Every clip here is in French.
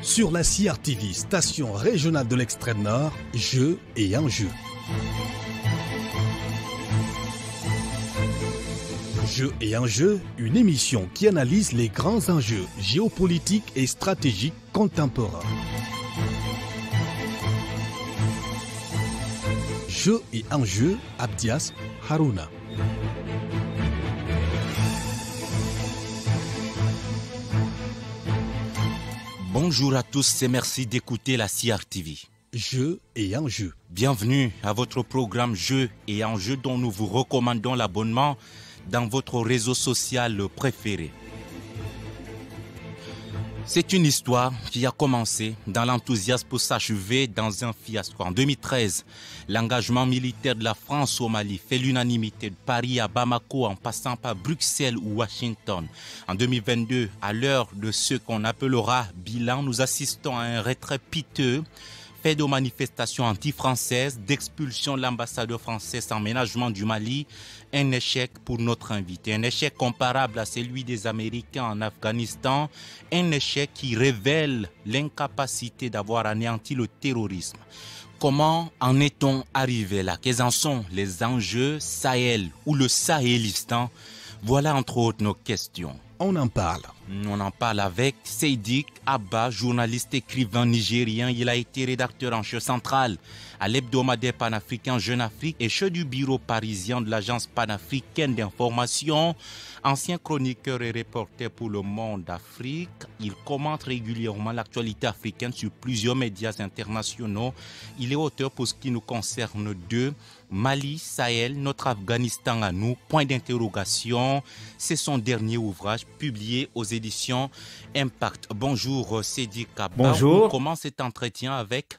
Sur la CRTV, station régionale de l'extrême nord, Jeux et enjeux. Jeux et enjeux, une émission qui analyse les grands enjeux géopolitiques et stratégiques contemporains. Jeux et enjeux, Abdias Harouna. Bonjour à tous et merci d'écouter la CRTV. Jeux et enjeux. Bienvenue à votre programme Jeux et enjeux dont nous vous recommandons l'abonnement dans votre réseau social préféré. C'est une histoire qui a commencé dans l'enthousiasme pour s'achever dans un fiasco. En 2013, l'engagement militaire de la France au Mali fait l'unanimité de Paris à Bamako en passant par Bruxelles ou Washington. En 2022, à l'heure de ce qu'on appellera bilan, nous assistons à un retrait piteux fait de manifestations anti-françaises, d'expulsion de l'ambassadeur français sans ménagement du Mali, un échec pour notre invité, un échec comparable à celui des Américains en Afghanistan, un échec qui révèle l'incapacité d'avoir anéanti le terrorisme. Comment en est-on arrivé là? Quels en sont les enjeux Sahel ou le Sahélistan? Voilà entre autres nos questions. On en parle. On en parle avec Seydik Abba, journaliste écrivain nigérien. Il a été rédacteur en chef central à l'hebdomadaire panafricain Jeune Afrique et chef du bureau parisien de l'agence panafricaine d'information. Ancien chroniqueur et reporter pour Le Monde Afrique, il commente régulièrement l'actualité africaine sur plusieurs médias internationaux. Il est auteur pour ce qui nous concerne de Mali, Sahel, notre Afghanistan à nous, point d'interrogation. C'est son dernier ouvrage publié aux éditions Impact. Bonjour Seydik Abba. Bonjour. On commence cet entretien avec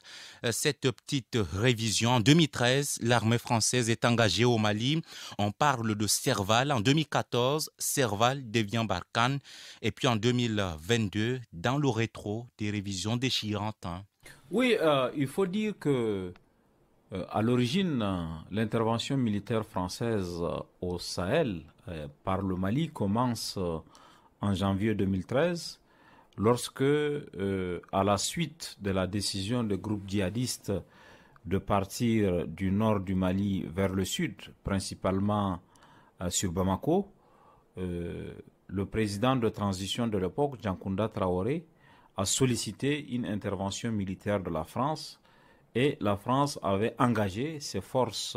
cette petite révision. En 2013, l'armée française est engagée au Mali. On parle de Serval. En 2014, Serval devient Barkhane. Et puis en 2022, dans le rétro, des révisions déchirantes. Oui, il faut dire que à l'origine, l'intervention militaire française au Sahel par le Mali commence en janvier 2013, lorsque, à la suite de la décision des groupes djihadistes de partir du nord du Mali vers le sud, principalement sur Bamako, le président de transition de l'époque, Djankounda Traoré, a sollicité une intervention militaire de la France. Et la France avait engagé ses forces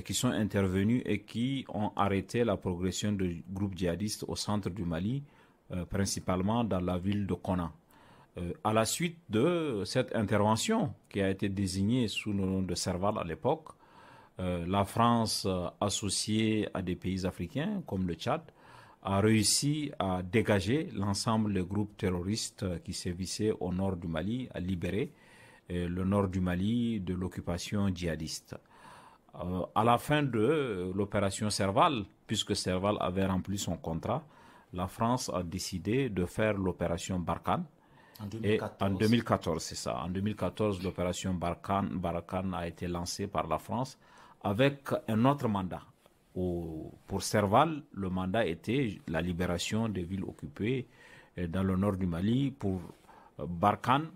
qui sont intervenues et qui ont arrêté la progression du groupe djihadiste au centre du Mali, principalement dans la ville de Konna. À la suite de cette intervention, qui a été désignée sous le nom de Serval à l'époque, la France, associée à des pays africains comme le Tchad, a réussi à dégager l'ensemble des groupes terroristes qui sévissaient au nord du Mali, à libérer le nord du Mali de l'occupation djihadiste. À la fin de l'opération Serval, puisque Serval avait rempli son contrat, la France a décidé de faire l'opération Barkhane. En 2014, c'est ça. En 2014, l'opération Barkhane a été lancée par la France avec un autre mandat. Pour Serval, le mandat était la libération des villes occupées dans le nord du Mali. Pour Barkhane,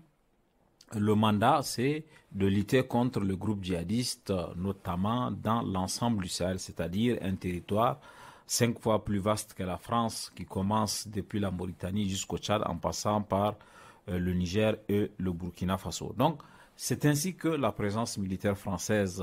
le mandat, c'est de lutter contre le groupe djihadiste, notamment dans l'ensemble du Sahel, c'est-à-dire un territoire 5 fois plus vaste que la France, qui commence depuis la Mauritanie jusqu'au Tchad, en passant par le Niger et le Burkina Faso. Donc, c'est ainsi que la présence militaire française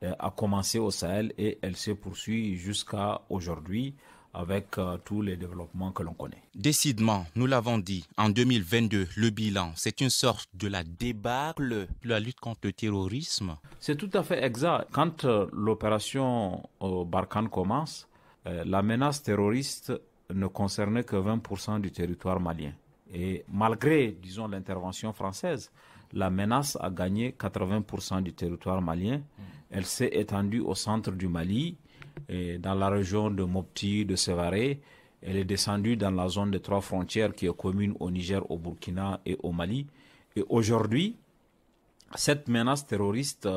a commencé au Sahel et elle se poursuit jusqu'à aujourd'hui, avec tous les développements que l'on connaît. Décidément, nous l'avons dit, en 2022, le bilan, c'est une sorte de la débâcle de la lutte contre le terrorisme. C'est tout à fait exact. Quand l'opération Barkhane commence, la menace terroriste ne concernait que 20% du territoire malien. Et malgré, disons, l'intervention française, la menace a gagné 80% du territoire malien. Elle s'est étendue au centre du Mali, et dans la région de Mopti, de Sévaré. Elle est descendue dans la zone des 3 frontières qui est commune au Niger, au Burkina et au Mali. Et aujourd'hui, cette menace terroriste,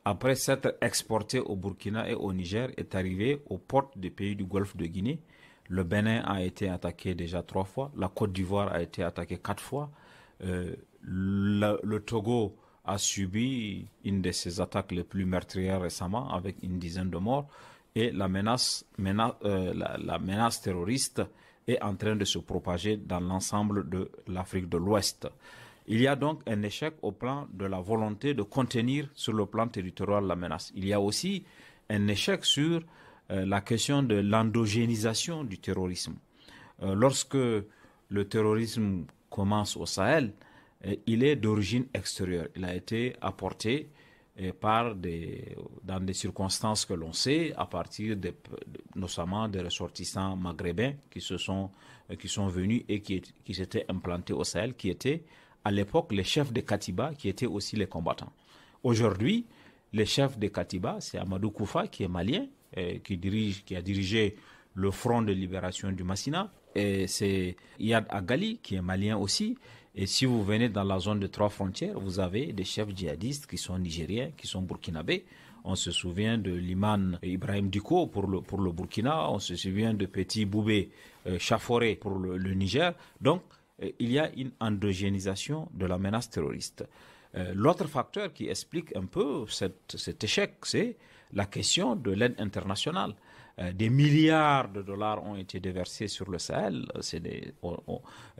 après s'être exportée au Burkina et au Niger, est arrivée aux portes des pays du Golfe de Guinée, Le Bénin a été attaqué déjà 3 fois. La Côte d'Ivoire a été attaquée 4 fois. Le Togo a subi une de ces attaques les plus meurtrières récemment avec une dizaine de morts. Et la menace terroriste est en train de se propager dans l'ensemble de l'Afrique de l'Ouest. Il y a donc un échec au plan de la volonté de contenir sur le plan territorial la menace. Il y a aussi un échec sur la question de l'endogénisation du terrorisme. Lorsque le terrorisme commence au Sahel, il est d'origine extérieure. Il a été apporté dans des circonstances que l'on sait, à partir notamment des ressortissants maghrébins qui sont venus et qui s'étaient implantés au Sahel, qui étaient à l'époque les chefs des Katiba, qui étaient aussi les combattants. Aujourd'hui, les chefs des Katiba, c'est Amadou Koufa, qui est malien, qui a dirigé le Front de libération du Massina, et c'est Iyad Agali, qui est malien aussi. Et si vous venez dans la zone de 3 frontières, vous avez des chefs djihadistes qui sont nigériens, qui sont burkinabés. On se souvient de l'imam Ibrahim Diko pour le Burkina, on se souvient de Petit Boubé Chaforé pour le Niger. Donc, il y a une endogénisation de la menace terroriste. L'autre facteur qui explique un peu cet échec, c'est la question de l'aide internationale. Des milliards de dollars ont été déversés sur le Sahel.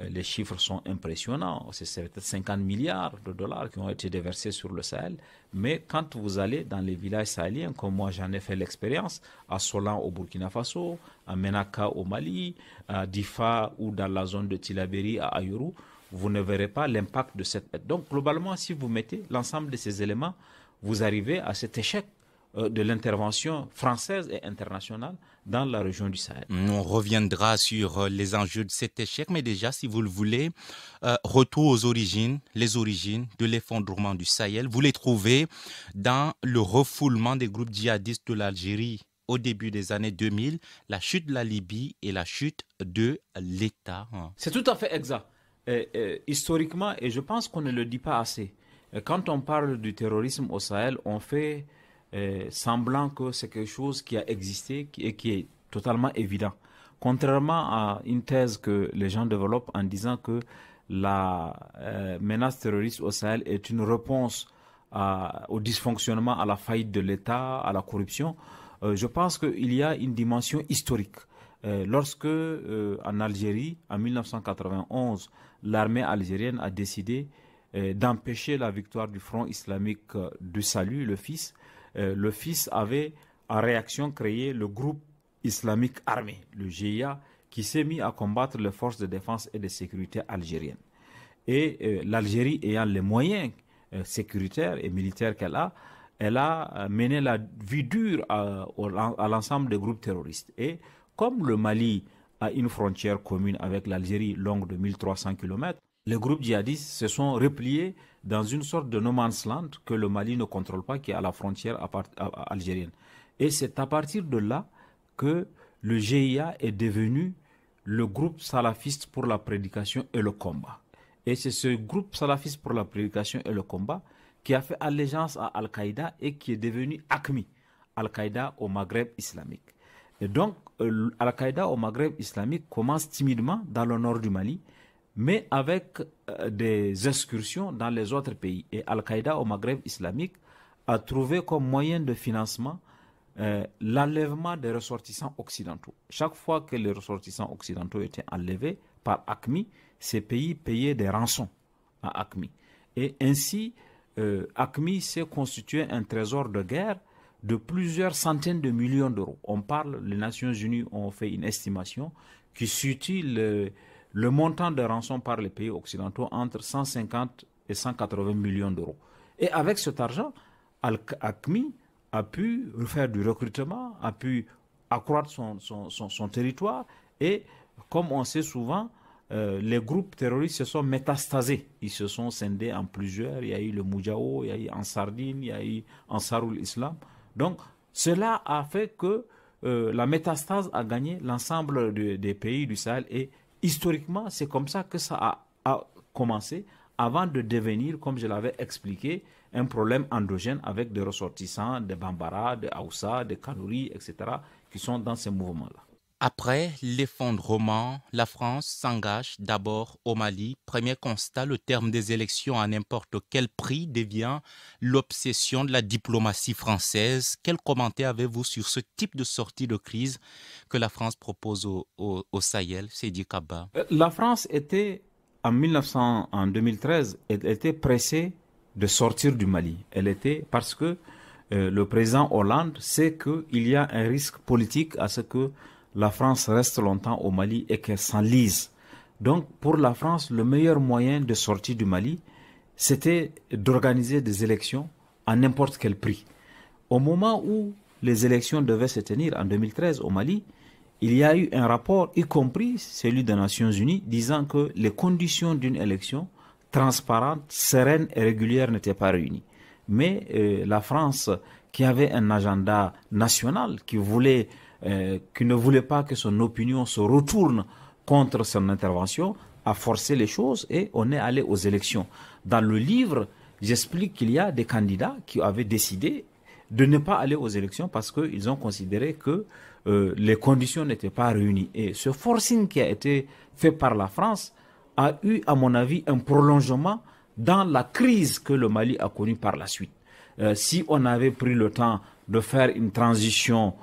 Les chiffres sont impressionnants. C'est peut-être 50 milliards de dollars qui ont été déversés sur le Sahel. Mais quand vous allez dans les villages sahéliens, comme moi j'en ai fait l'expérience, à Solan au Burkina Faso, à Menaka au Mali, à Difa ou dans la zone de Tillabéri à Ayuru, vous ne verrez pas l'impact de cette aide. Donc globalement, si vous mettez l'ensemble de ces éléments, vous arrivez à cet échec de l'intervention française et internationale dans la région du Sahel. On reviendra sur les enjeux de cet échec, mais déjà, si vous le voulez, retour aux origines, les origines de l'effondrement du Sahel. Vous les trouvez dans le refoulement des groupes djihadistes de l'Algérie au début des années 2000, la chute de la Libye et la chute de l'État. C'est tout à fait exact. Historiquement, et je pense qu'on ne le dit pas assez, quand on parle du terrorisme au Sahel, on fait semblant que c'est quelque chose qui a existé et qui est totalement évident. Contrairement à une thèse que les gens développent en disant que la menace terroriste au Sahel est une réponse au dysfonctionnement, à la faillite de l'État, à la corruption, je pense qu'il y a une dimension historique. Lorsque, en Algérie, en 1991, l'armée algérienne a décidé d'empêcher la victoire du Front islamique du Salut, le FIS avait en réaction créé le groupe islamique armé, le GIA, qui s'est mis à combattre les forces de défense et de sécurité algériennes. Et l'Algérie ayant les moyens sécuritaires et militaires elle a mené la vie dure à l'ensemble des groupes terroristes. Et comme le Mali a une frontière commune avec l'Algérie longue de 1300 km, les groupes djihadistes se sont repliés dans une sorte de no man's land que le Mali ne contrôle pas, qui est à la frontière algérienne. Et c'est à partir de là que le GIA est devenu le groupe salafiste pour la prédication et le combat. Et c'est ce groupe salafiste pour la prédication et le combat qui a fait allégeance à Al-Qaïda et qui est devenu AQMI, Al-Qaïda au Maghreb islamique. Et donc, Al-Qaïda au Maghreb islamique commence timidement dans le nord du Mali, mais avec des excursions dans les autres pays. Et Al-Qaïda au Maghreb islamique a trouvé comme moyen de financement l'enlèvement des ressortissants occidentaux. Chaque fois que les ressortissants occidentaux étaient enlevés par AQMI, ces pays payaient des rançons à AQMI. Et ainsi, AQMI s'est constitué un trésor de guerre de plusieurs centaines de millions d'euros. Les Nations Unies ont fait une estimation qui situe le montant de rançon par les pays occidentaux entre 150 et 180 millions d'euros. Et avec cet argent, AQMI a pu faire du recrutement, a pu accroître son territoire et, comme on sait souvent, les groupes terroristes se sont métastasés. Ils se sont scindés en plusieurs. Il y a eu le Moudjahou, il y a eu Ansardine, il y a eu Ansarul Islam. Donc, cela a fait que la métastase a gagné l'ensemble des pays du Sahel. Et historiquement, c'est comme ça que ça a commencé, avant de devenir, comme je l'avais expliqué, un problème endogène avec des ressortissants, des Bambara, des Haoussa, des Kanouri, etc., qui sont dans ces mouvements-là. Après l'effondrement, la France s'engage d'abord au Mali. Premier constat, le terme des élections à n'importe quel prix devient l'obsession de la diplomatie française. Quel commentaire avez-vous sur ce type de sortie de crise que la France propose au Sahel, Seydi Kaba? La France était, en 2013, elle était pressée de sortir du Mali. Elle était, parce que le président Hollande sait qu'il y a un risque politique à ce que la France reste longtemps au Mali et qu'elle s'enlise. Donc, pour la France, le meilleur moyen de sortir du Mali, c'était d'organiser des élections à n'importe quel prix. Au moment où les élections devaient se tenir en 2013 au Mali, il y a eu un rapport, y compris celui des Nations Unies, disant que les conditions d'une élection transparente, sereine et régulière n'étaient pas réunies. Mais la France, qui avait un agenda national, qui ne voulait pas que son opinion se retourne contre son intervention, a forcé les choses et on est allé aux élections. Dans le livre, j'explique qu'il y a des candidats qui avaient décidé de ne pas aller aux élections parce qu'ils ont considéré que les conditions n'étaient pas réunies. Et ce forcing qui a été fait par la France a eu, à mon avis, un prolongement dans la crise que le Mali a connue par la suite. Si on avait pris le temps de faire une transition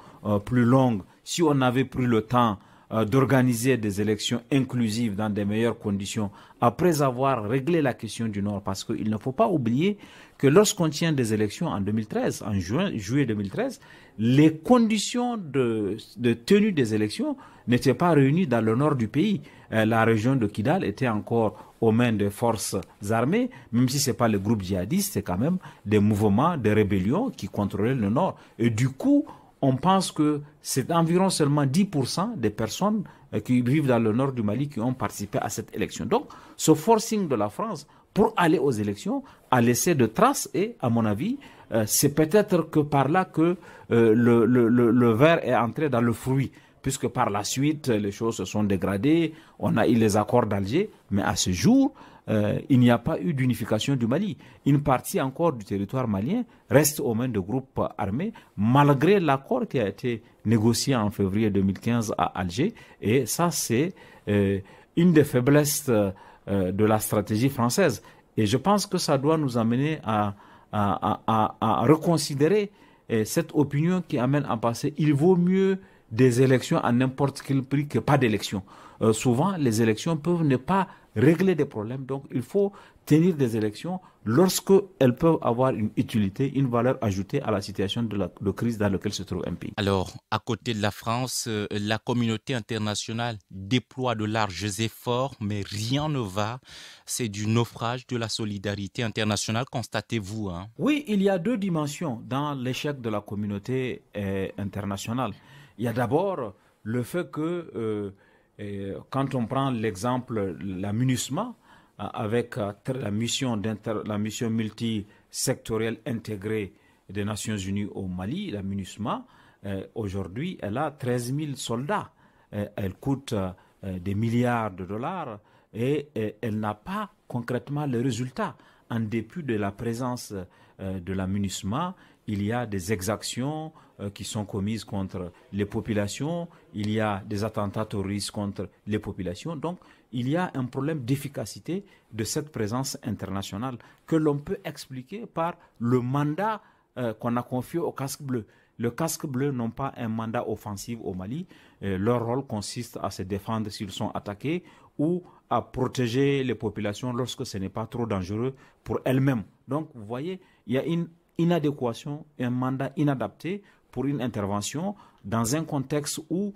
plus longue, si on avait pris le temps d'organiser des élections inclusives dans des meilleures conditions, après avoir réglé la question du Nord, parce qu'il ne faut pas oublier que lorsqu'on tient des élections en 2013, en juillet 2013, les conditions de tenue des élections n'étaient pas réunies dans le nord du pays. La région de Kidal était encore aux mains des forces armées, même si ce n'est pas le groupe djihadiste, c'est quand même des mouvements, des rébellions qui contrôlaient le nord. Et du coup, on pense que c'est environ seulement 10% des personnes qui vivent dans le nord du Mali qui ont participé à cette élection. Donc, ce forcing de la France pour aller aux élections a laissé de traces et, à mon avis, c'est peut-être que par là que le ver est entré dans le fruit, puisque par la suite, les choses se sont dégradées, on a eu les accords d'Alger, mais à ce jour, il n'y a pas eu d'unification du Mali. Une partie encore du territoire malien reste aux mains de groupes armés, malgré l'accord qui a été négocié en février 2015 à Alger. Et ça, c'est une des faiblesses de la stratégie française. Et je pense que ça doit nous amener à reconsidérer cette opinion qui amène à penser il vaut mieux des élections à n'importe quel prix que pas d'élections. Souvent, les élections peuvent ne pas régler des problèmes. Donc, il faut tenir des élections lorsqu'elles peuvent avoir une utilité, une valeur ajoutée à la situation de crise dans laquelle se trouve un pays. Alors, à côté de la France, la communauté internationale déploie de larges efforts, mais rien ne va. C'est du naufrage de la solidarité internationale, constatez-vous, hein? Oui, il y a deux dimensions dans l'échec de la communauté internationale. Il y a d'abord le fait que quand on prend l'exemple, la MINUSMA, avec la mission multisectorielle intégrée des Nations Unies au Mali, la MINUSMA, aujourd'hui, elle a 13 000 soldats. Elle coûte des milliards de dollars et elle n'a pas concrètement les résultats. En dépit de la présence de la MINUSMA, il y a des exactions qui sont commises contre les populations, il y a des attentats terroristes contre les populations. Donc, il y a un problème d'efficacité de cette présence internationale que l'on peut expliquer par le mandat qu'on a confié au casque bleu. Le casque bleu n'ont pas un mandat offensif au Mali. Leur rôle consiste à se défendre s'ils sont attaqués ou à protéger les populations lorsque ce n'est pas trop dangereux pour elles-mêmes. Donc, vous voyez, il y a une inadéquation, un mandat inadapté pour une intervention dans un contexte où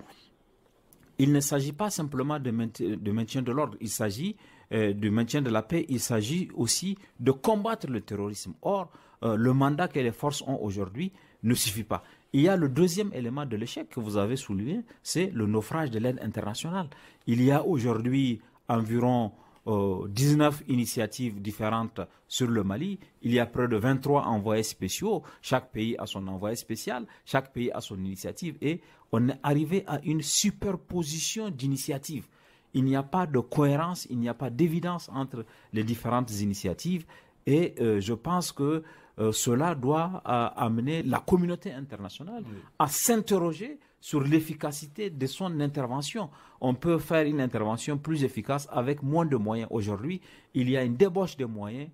il ne s'agit pas simplement de maintien de l'ordre, il s'agit du maintien de la paix, il s'agit aussi de combattre le terrorisme. Or, le mandat que les forces ont aujourd'hui ne suffit pas. Il y a le deuxième élément de l'échec que vous avez soulevé, c'est le naufrage de l'aide internationale. Il y a aujourd'hui environ 19 initiatives différentes sur le Mali. Il y a près de 23 envoyés spéciaux. Chaque pays a son envoyé spécial, chaque pays a son initiative et on est arrivé à une superposition d'initiatives. Il n'y a pas de cohérence, il n'y a pas d'évidence entre les différentes initiatives et je pense que cela doit amener la communauté internationale à s'interroger sur l'efficacité de son intervention. On peut faire une intervention plus efficace avec moins de moyens. Aujourd'hui, il y a une débauche de moyens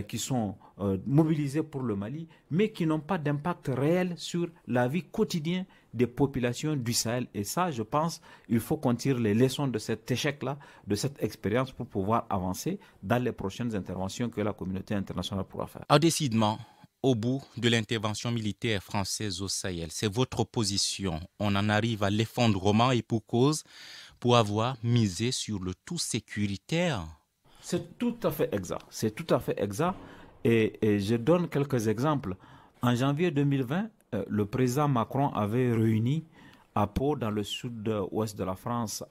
qui sont mobilisés pour le Mali, mais qui n'ont pas d'impact réel sur la vie quotidienne des populations du Sahel. Et ça, je pense, il faut qu'on tire les leçons de cet échec-là, de cette expérience pour pouvoir avancer dans les prochaines interventions que la communauté internationale pourra faire. Alors, décidément, au bout de l'intervention militaire française au Sahel, c'est votre position. On en arrive à l'effondrement et pour cause, pour avoir misé sur le tout sécuritaire. C'est tout à fait exact. C'est tout à fait exact. Et je donne quelques exemples. En janvier 2020, le président Macron avait réuni à Pau, dans le sud-ouest de la France,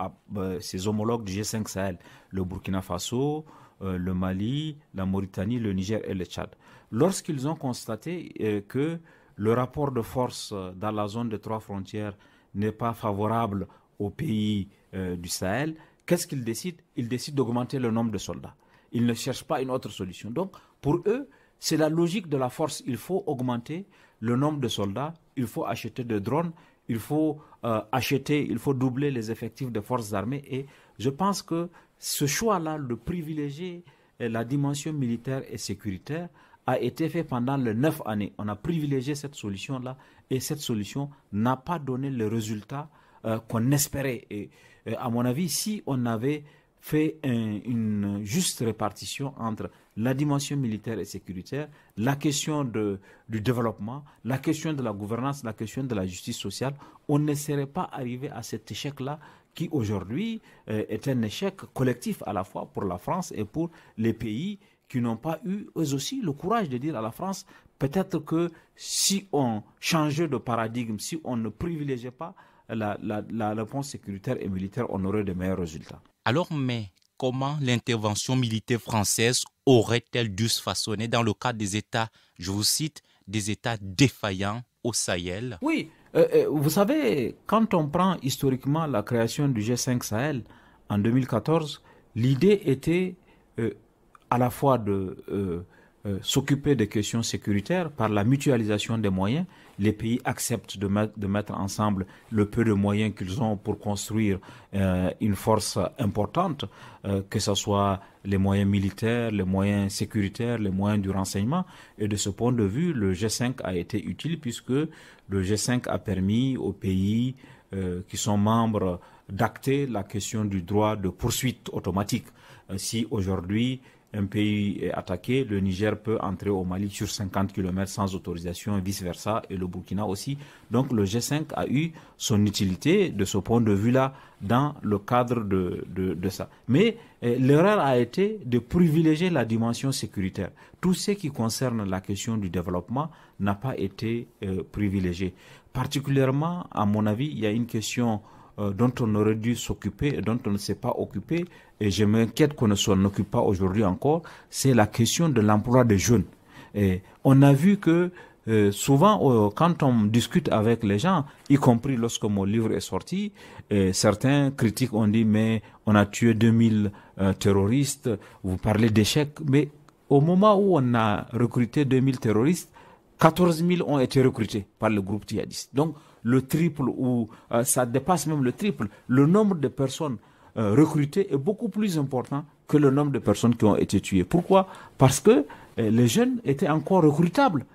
ses homologues du G5 Sahel, le Burkina Faso, le Mali, la Mauritanie, le Niger et le Tchad. Lorsqu'ils ont constaté que le rapport de force dans la zone des 3 frontières n'est pas favorable aux pays du Sahel, qu'est-ce qu'ils décident? Ils décident d'augmenter le nombre de soldats. Ils ne cherchent pas une autre solution. Donc, pour eux, c'est la logique de la force. Il faut augmenter le nombre de soldats, il faut acheter des drones, il faut doubler les effectifs des forces armées. Et je pense que ce choix-là de privilégier la dimension militaire et sécuritaire a été fait pendant les 9 années. On a privilégié cette solution-là et cette solution n'a pas donné le résultat qu'on espérait. Et à mon avis, si on avait fait une juste répartition entre la dimension militaire et sécuritaire, la question du développement, la question de la gouvernance, la question de la justice sociale, on ne serait pas arrivé à cet échec-là qui aujourd'hui est un échec collectif à la fois pour la France et pour les pays qui n'ont pas eu eux aussi le courage de dire à la France, peut-être que si on changeait de paradigme, si on ne privilégiait pas la réponse sécuritaire et militaire, on aurait de meilleurs résultats. Alors, mais comment l'intervention militaire française aurait-elle dû se façonner dans le cadre des États, je vous cite, des États défaillants au Sahel? Oui, vous savez, quand on prend historiquement la création du G5 Sahel en 2014, l'idée était à la fois de s'occuper des questions sécuritaires par la mutualisation des moyens. Les pays acceptent de mettre ensemble le peu de moyens qu'ils ont pour construire une force importante, que ce soit les moyens militaires, les moyens sécuritaires, les moyens du renseignement. Et de ce point de vue, le G5 a été utile puisque le G5 a permis aux pays qui sont membres d'acter la question du droit de poursuite automatique. Si aujourd'hui un pays est attaqué, le Niger peut entrer au Mali sur 50 km sans autorisation et vice-versa, et le Burkina aussi. Donc le G5 a eu son utilité de ce point de vue-là dans le cadre de ça. Mais l'erreur a été de privilégier la dimension sécuritaire. Tout ce qui concerne la question du développement n'a pas été privilégié. Particulièrement, à mon avis, il y a une question dont on aurait dû s'occuper et dont on ne s'est pas occupé, et je m'inquiète qu'on ne s'en occupe pas aujourd'hui encore, c'est la question de l'emploi des jeunes. Et on a vu que souvent, quand on discute avec les gens, y compris lorsque mon livre est sorti, certains critiques ont dit, mais on a tué 2000 terroristes, vous parlez d'échecs, mais au moment où on a recruté 2000 terroristes, 14 000 ont été recrutés par le groupe djihadiste. Donc, le triple ou ça dépasse même le triple. Le nombre de personnes recrutées est beaucoup plus important que le nombre de personnes qui ont été tuées. Pourquoi? Parce que les jeunes étaient encore recrutables.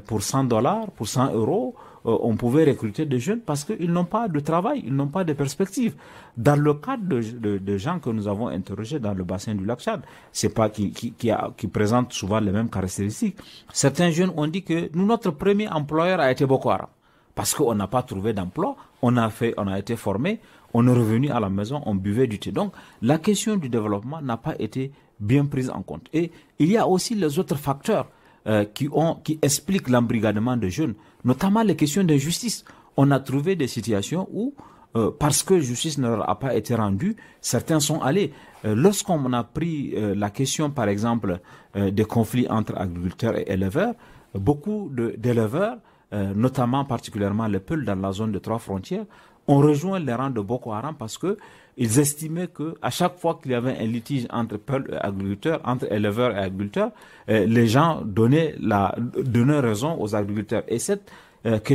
Pour $100, pour 100 euros, on pouvait recruter des jeunes parce qu'ils n'ont pas de travail, ils n'ont pas de perspective. Dans le cadre de gens que nous avons interrogés dans le bassin du lac Tchad, c'est pas qui présentent souvent les mêmes caractéristiques. Certains jeunes ont dit que notre premier employeur a été Boko Haram. Parce qu'on n'a pas trouvé d'emploi, on a été formé, on est revenu à la maison, on buvait du thé. Donc, la question du développement n'a pas été bien prise en compte. Et il y a aussi les autres facteurs qui expliquent l'embrigadement des jeunes, notamment les questions de justice. On a trouvé des situations où, parce que justice ne leur a pas été rendue, certains sont allés. Lorsqu'on a pris la question, par exemple, des conflits entre agriculteurs et éleveurs, beaucoup d'éleveurs, notamment particulièrement les Peuls dans la zone de 3 frontières, ont rejoint les rangs de Boko Haram parce que ils estimaient que à chaque fois qu'il y avait un litige entre peuples et agriculteurs, entre éleveurs et agriculteurs, les gens donnaient raison aux agriculteurs. Et cette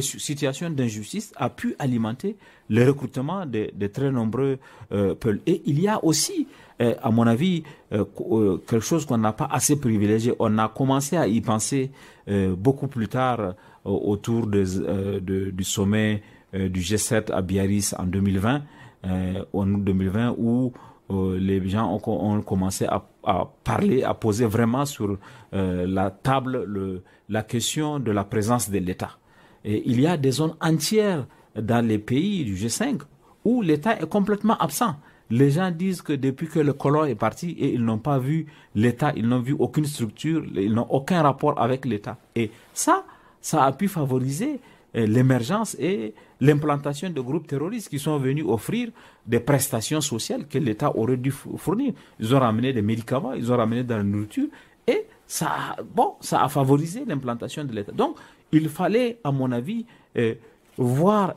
situation d'injustice a pu alimenter le recrutement de très nombreux peuples. Et il y a aussi, à mon avis, quelque chose qu'on n'a pas assez privilégié. On a commencé à y penser beaucoup plus tard autour du sommet du G7 à Biarritz en 2020, en août 2020, où les gens ont commencé à parler, à poser vraiment sur la table la question de la présence de l'État. Et il y a des zones entières dans les pays du G5 où l'État est complètement absent. Les gens disent que depuis que le colon est parti, et ils n'ont pas vu l'État, ils n'ont vu aucune structure, ils n'ont aucun rapport avec l'État. Et ça a pu favoriser l'émergence et l'implantation de groupes terroristes qui sont venus offrir des prestations sociales que l'État aurait dû fournir. Ils ont ramené des médicaments, ils ont ramené de la nourriture et ça a favorisé l'implantation de l'État. Donc, il fallait, à mon avis, voir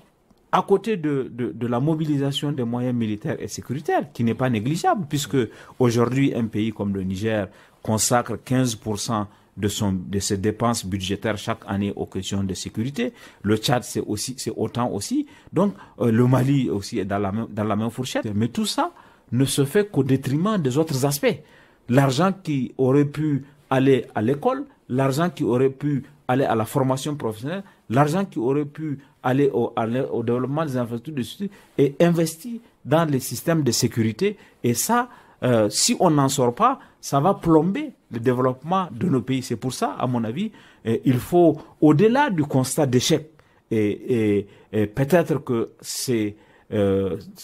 à côté de la mobilisation des moyens militaires et sécuritaires, qui n'est pas négligeable, puisque aujourd'hui, un pays comme le Niger consacre 15% de ses dépenses budgétaires chaque année aux questions de sécurité. Le Tchad, c'est autant aussi. Donc, le Mali aussi est dans la même fourchette. Mais tout ça ne se fait qu'au détriment des autres aspects. L'argent qui aurait pu aller à l'école, l'argent qui aurait pu aller à la formation professionnelle, l'argent qui aurait pu aller au développement des infrastructures de sécurité est investi dans les systèmes de sécurité. Et ça, si on n'en sort pas, ça va plomber le développement de nos pays. C'est pour ça, à mon avis, il faut, au-delà du constat d'échec, et peut-être que c'est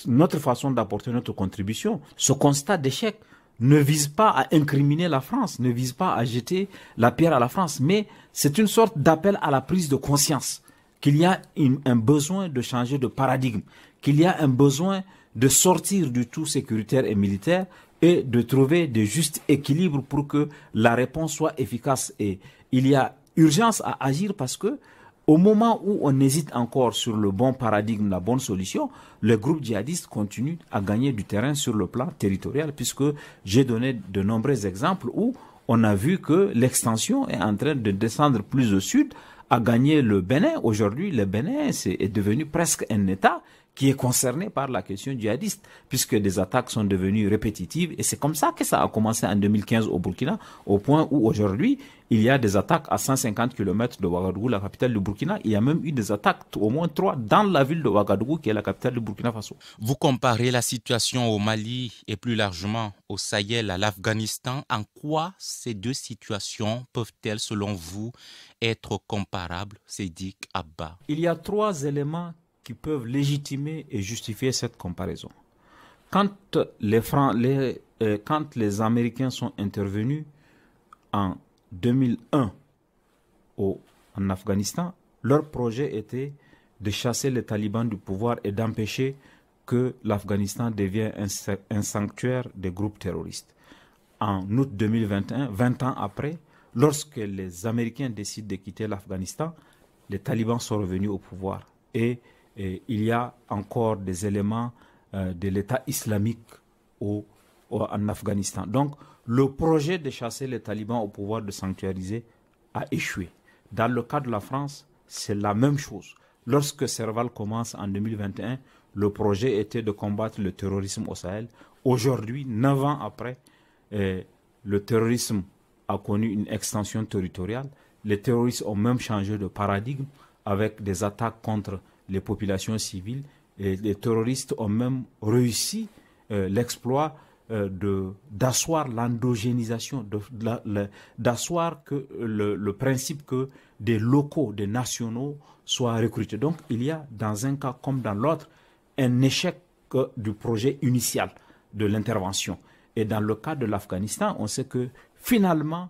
notre façon d'apporter notre contribution, ce constat d'échec ne vise pas à incriminer la France, ne vise pas à jeter la pierre à la France, mais c'est une sorte d'appel à la prise de conscience qu'il y a un besoin de changer de paradigme, qu'il y a un besoin de sortir du tout sécuritaire et militaire et de trouver de justes équilibres pour que la réponse soit efficace. Et il y a urgence à agir parce que au moment où on hésite encore sur le bon paradigme, la bonne solution, les groupes djihadistes continuent à gagner du terrain sur le plan territorial, puisque j'ai donné de nombreux exemples où on a vu que l'extension est en train de descendre plus au sud, à gagner le Bénin. Aujourd'hui, le Bénin est devenu presque un État qui est concerné par la question djihadiste, puisque des attaques sont devenues répétitives. Et c'est comme ça que ça a commencé en 2015 au Burkina, au point où aujourd'hui, il y a des attaques à 150 km de Ouagadougou, la capitale du Burkina. Il y a même eu des attaques, au moins 3, dans la ville de Ouagadougou, qui est la capitale du Burkina Faso. Vous comparez la situation au Mali et plus largement au Sahel, à l'Afghanistan. En quoi ces deux situations peuvent-elles, selon vous, être comparables, Sédik Abba? Il y a 3 éléments qui peuvent légitimer et justifier cette comparaison. Quand les Américains sont intervenus en 2001 en Afghanistan, leur projet était de chasser les talibans du pouvoir et d'empêcher que l'Afghanistan devienne un sanctuaire des groupes terroristes. En août 2021, 20 ans après, lorsque les Américains décident de quitter l'Afghanistan, les talibans sont revenus au pouvoir. Et il y a encore des éléments de l'État islamique en Afghanistan. Donc, le projet de chasser les talibans au pouvoir, de sanctuariser, a échoué. Dans le cas de la France, c'est la même chose. Lorsque Serval commence en 2021, le projet était de combattre le terrorisme au Sahel. Aujourd'hui, 9 ans après, le terrorisme a connu une extension territoriale. Les terroristes ont même changé de paradigme avec des attaques contre les populations civiles. Et les terroristes ont même réussi l'exploit d'asseoir l'endogénisation, d'asseoir le principe que des locaux, des nationaux soient recrutés. Donc il y a dans un cas comme dans l'autre un échec du projet initial de l'intervention. Et dans le cas de l'Afghanistan, on sait que finalement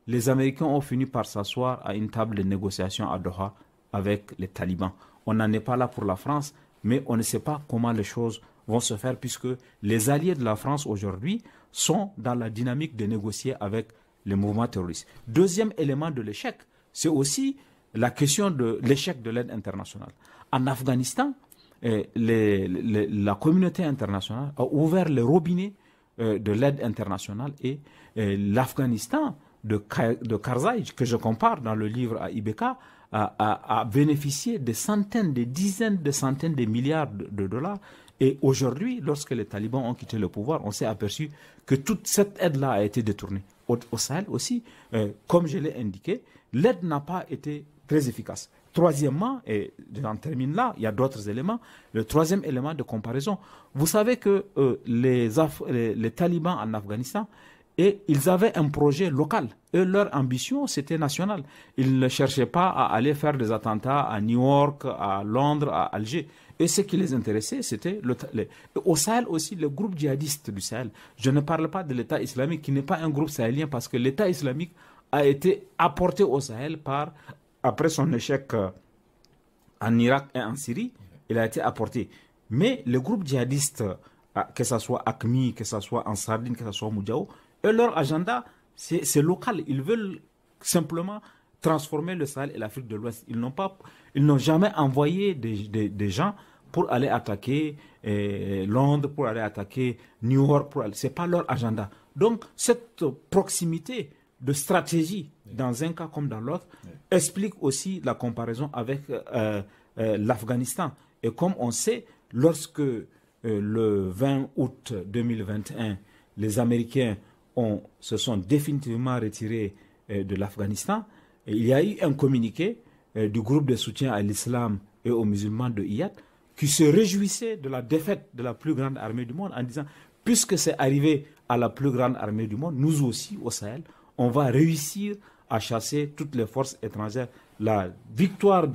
les Américains ont fini par s'asseoir à une table de négociation à Doha avec les talibans. On n'en est pas là pour la France, mais on ne sait pas comment les choses vont se faire puisque les alliés de la France aujourd'hui sont dans la dynamique de négocier avec les mouvements terroristes. Deuxième élément de l'échec, c'est aussi la question de l'échec de l'aide internationale. En Afghanistan, la communauté internationale a ouvert les robinets de l'aide internationale et l'Afghanistan de Karzai, que je compare dans le livre à Ibeka, a bénéficié de centaines, de dizaines, de centaines de milliards de dollars. Et aujourd'hui, lorsque les talibans ont quitté le pouvoir, on s'est aperçu que toute cette aide-là a été détournée. Au Sahel aussi, comme je l'ai indiqué, l'aide n'a pas été très efficace. Troisièmement, et j'en termine là, il y a d'autres éléments. Le troisième élément de comparaison, vous savez que les talibans en Afghanistan, ils avaient un projet local. Et leur ambition, c'était national. Ils ne cherchaient pas à aller faire des attentats à New York, à Londres, à Alger. Et ce qui les intéressait, c'était au Sahel aussi, le groupe djihadiste du Sahel. Je ne parle pas de l'État islamique, qui n'est pas un groupe sahélien, parce que l'État islamique a été apporté au Sahel après son échec en Irak et en Syrie, il a été apporté. Mais le groupe djihadiste, que ce soit AQMI, que ce soit Ansardine, que ce soit Moudjahou, leur agenda, c'est local. Ils veulent simplement transformer le Sahel et l'Afrique de l'Ouest. Ils n'ont jamais envoyé des gens pour aller attaquer Londres, pour aller attaquer New York. Ce n'est pas leur agenda. Donc, cette proximité de stratégie, dans un cas comme dans l'autre, explique aussi la comparaison avec l'Afghanistan. Et comme on sait, lorsque le 20 août 2021, les Américains se sont définitivement retirés de l'Afghanistan, il y a eu un communiqué du groupe de soutien à l'islam et aux musulmans de Iyad qui se réjouissait de la défaite de la plus grande armée du monde en disant, puisque c'est arrivé à la plus grande armée du monde, nous aussi au Sahel, on va réussir à chasser toutes les forces étrangères. La victoire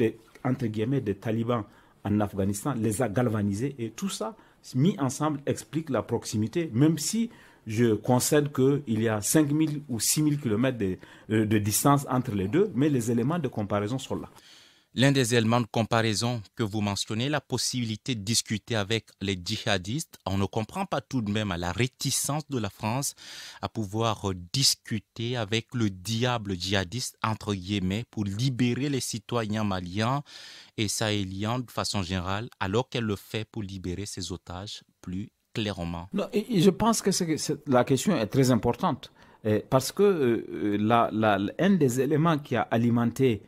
entre guillemets, des talibans en Afghanistan les a galvanisés et tout ça, mis ensemble, explique la proximité, même si je concède qu'il y a 5 000 ou 6 000 kilomètres de distance entre les deux, mais les éléments de comparaison sont là. L'un des éléments de comparaison que vous mentionnez, la possibilité de discuter avec les djihadistes, on ne comprend pas tout de même la réticence de la France à pouvoir discuter avec le diable djihadiste, entre guillemets, pour libérer les citoyens maliens et sahéliens de façon générale, alors qu'elle le fait pour libérer ses otages plus clairement. Non, et je pense que la question est très importante, parce que un des éléments qui a alimenté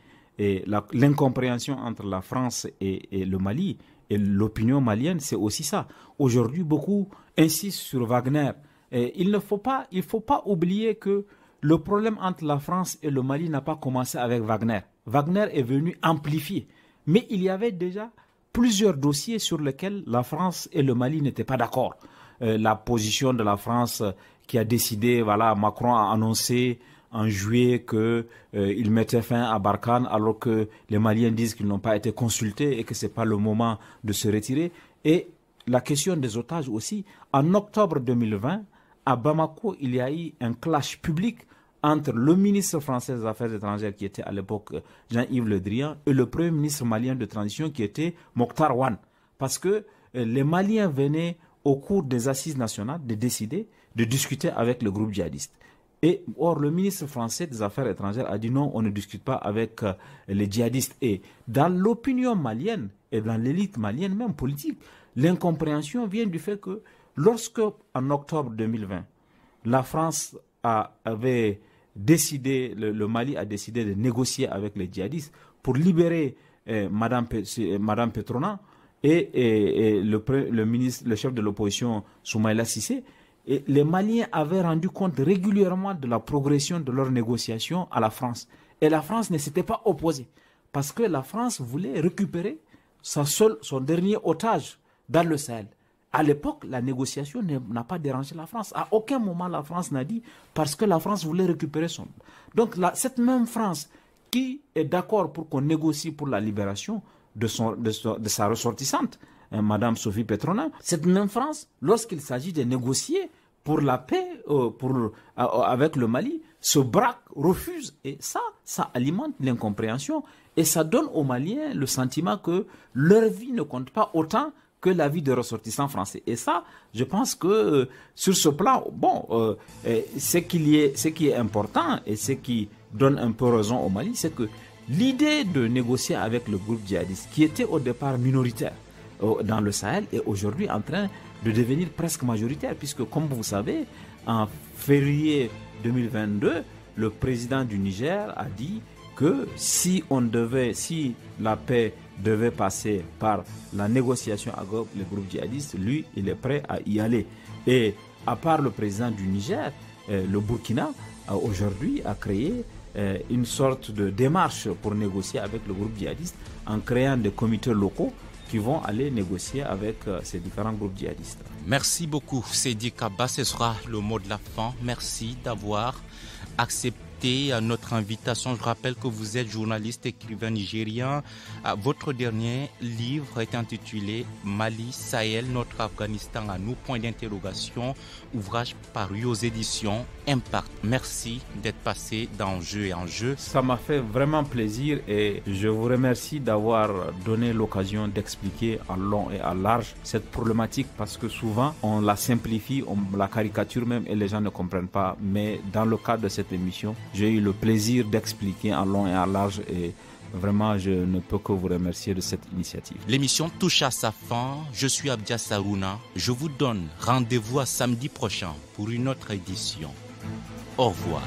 l'incompréhension entre la France et le Mali et l'opinion malienne, c'est aussi ça. Aujourd'hui, beaucoup insistent sur Wagner. Il ne faut pas oublier que le problème entre la France et le Mali n'a pas commencé avec Wagner. Wagner est venu amplifier. Mais il y avait déjà plusieurs dossiers sur lesquels la France et le Mali n'étaient pas d'accord. La position de la France qui a décidé, Macron a annoncé en juillet qu'il mettait fin à Barkhane alors que les Maliens disent qu'ils n'ont pas été consultés et que ce n'est pas le moment de se retirer. Et la question des otages aussi. En octobre 2020, à Bamako, il y a eu un clash public entre le ministre français des Affaires étrangères qui était à l'époque Jean-Yves Le Drian et le premier ministre malien de transition qui était Mokhtar Ouane. Parce que les Maliens venaient au cours des assises nationales de décider de discuter avec le groupe djihadiste. Or, le ministre français des Affaires étrangères a dit non, on ne discute pas avec les djihadistes. Et dans l'opinion malienne et dans l'élite malienne, même politique, l'incompréhension vient du fait que lorsque, en octobre 2020, la France avait décidé, le Mali a décidé de négocier avec les djihadistes pour libérer Madame Petronan et le chef de l'opposition Soumaïla Cissé, et les Maliens avaient rendu compte régulièrement de la progression de leurs négociations à la France. Et la France ne s'était pas opposée. Parce que la France voulait récupérer son dernier otage dans le Sahel. À l'époque, la négociation n'a pas dérangé la France. À aucun moment, la France n'a dit parce que la France voulait récupérer son... Donc, cette même France qui est d'accord pour qu'on négocie pour la libération de sa ressortissante, Madame Sophie Petronan, cette même France, lorsqu'il s'agit de négocier pour la paix avec le Mali, se braque, refuse. Et ça alimente l'incompréhension. Et ça donne aux Maliens le sentiment que leur vie ne compte pas autant que la vie des ressortissants français. Et ça, je pense que sur ce plan, ce qui est important et ce qui donne un peu raison au Mali, c'est que l'idée de négocier avec le groupe djihadiste, qui était au départ minoritaire, dans le Sahel est aujourd'hui en train de devenir presque majoritaire, puisque comme vous savez, en février 2022, le président du Niger a dit que si la paix devait passer par la négociation avec les groupes djihadistes, lui, il est prêt à y aller. Et à part le président du Niger, le Burkina, aujourd'hui, a créé une sorte de démarche pour négocier avec le groupe djihadiste en créant des comités locaux qui vont aller négocier avec ces différents groupes djihadistes. Merci beaucoup, Seydi Kaba. Ce sera le mot de la fin. Merci d'avoir accepté notre invitation. Je rappelle que vous êtes journaliste, écrivain nigérien. Votre dernier livre est intitulé Mali, Sahel, notre Afghanistan à nous, point d'interrogation, ouvrage paru aux éditions Impact. Merci d'être passé dans Jeux et Enjeux. Ça m'a fait vraiment plaisir et je vous remercie d'avoir donné l'occasion d'expliquer en long et en large cette problématique, parce que souvent on la simplifie, on la caricature même et les gens ne comprennent pas. Mais dans le cadre de cette émission, j'ai eu le plaisir d'expliquer en long et en large et vraiment je ne peux que vous remercier de cette initiative. L'émission touche à sa fin. Je suis Abdia Sarouna. Je vous donne rendez-vous à samedi prochain pour une autre édition. Au revoir.